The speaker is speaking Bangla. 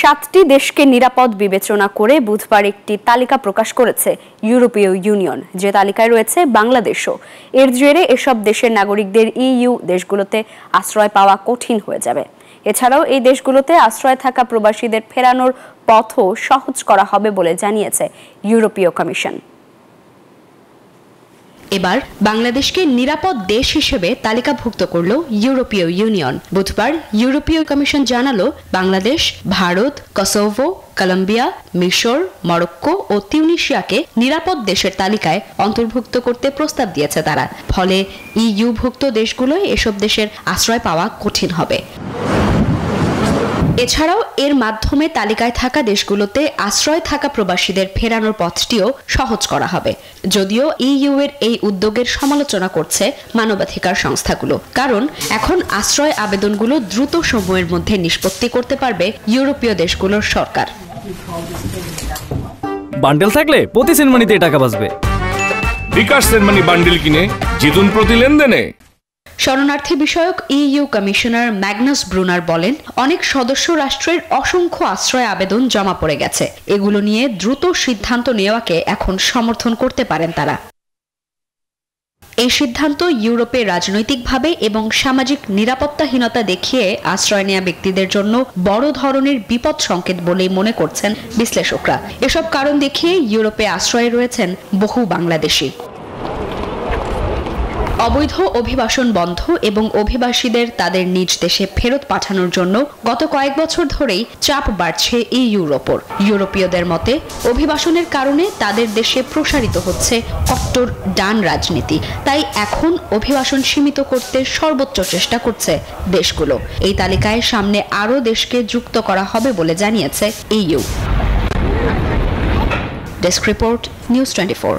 7টি দেশকে নিরাপদ বিবেচনা করে বুধবার একটি তালিকা প্রকাশ করেছে ইউরোপীয় ইউনিয়ন, যে তালিকায় রয়েছে বাংলাদেশও। এর জেরে এসব দেশের নাগরিকদের ইইউ দেশগুলোতে আশ্রয় পাওয়া কঠিন হয়ে যাবে। এছাড়াও এই দেশগুলোতে আশ্রয় থাকা প্রবাসীদের ফেরানোর পথও সহজ করা হবে বলে জানিয়েছে ইউরোপীয় কমিশন। এবার বাংলাদেশকে নিরাপদ দেশ হিসেবে তালিকাভুক্ত করল ইউরোপীয় ইউনিয়ন। বুধবার ইউরোপীয় কমিশন জানালো, বাংলাদেশ, ভারত, কসোভো, কলম্বিয়া, মিশর, মরক্কো ও তিউনিসিয়াকে নিরাপদ দেশের তালিকায় অন্তর্ভুক্ত করতে প্রস্তাব দিয়েছে তারা। ফলে ইইউভুক্ত দেশগুলোয় এসব দেশের আশ্রয় পাওয়া কঠিন হবে। এছাড়াও এর মাধ্যমে তালিকায় থাকা দেশগুলোতে আশ্রয় থাকা প্রবাসীদের ফেরানোর পথটিও সহজ করা হবে। যদিও ইইউ এর এই উদ্যোগের সমালোচনা করছে মানবাধিকার সংস্থাগুলো, কারণ এখন আশ্রয় আবেদনগুলো দ্রুত সময়ের মধ্যে নিষ্পত্তি করতে পারবে ইউরোপীয় দেশগুলোর সরকার। বান্ডেল থাকলে প্রতি সেনমানিতে টাকা বাঁচবে। বিকাশ সেনমানি বান্ডেল কিনে জিতুন প্রতি লেনদেনে। শরণার্থী বিষয়ক ইইউ কমিশনার ম্যাগনাস ব্রুনার বলেন, অনেক সদস্য রাষ্ট্রের অসংখ্য আশ্রয় আবেদন জমা পড়ে গেছে। এগুলো নিয়ে দ্রুত সিদ্ধান্ত নেওয়াকে এখন সমর্থন করতে পারেন তারা। এই সিদ্ধান্ত ইউরোপে রাজনৈতিকভাবে এবং সামাজিক নিরাপত্তাহীনতা দেখিয়ে আশ্রয় নেওয়া ব্যক্তিদের জন্য বড় ধরনের বিপদ সংকেত বলেই মনে করছেন বিশ্লেষকরা। এসব কারণ দেখিয়ে ইউরোপে আশ্রয়ে রয়েছেন বহু বাংলাদেশি। অবৈধ অভিবাসন বন্ধ এবং অভিবাসীদের তাদের নিজ দেশে ফেরত পাঠানোর জন্য গত কয়েক বছর ধরেই চাপ বাড়ছে ইইউর ওপর। ইউরোপীয়দের মতে অভিবাসনের কারণে তাদের দেশে প্রসারিত হচ্ছে কট্টর ডান রাজনীতি। তাই এখন অভিবাসন সীমিত করতে সর্বোচ্চ চেষ্টা করছে দেশগুলো। এই তালিকায় সামনে আরও দেশকে যুক্ত করা হবে বলে জানিয়েছে ইইউ। Desk report, news 24।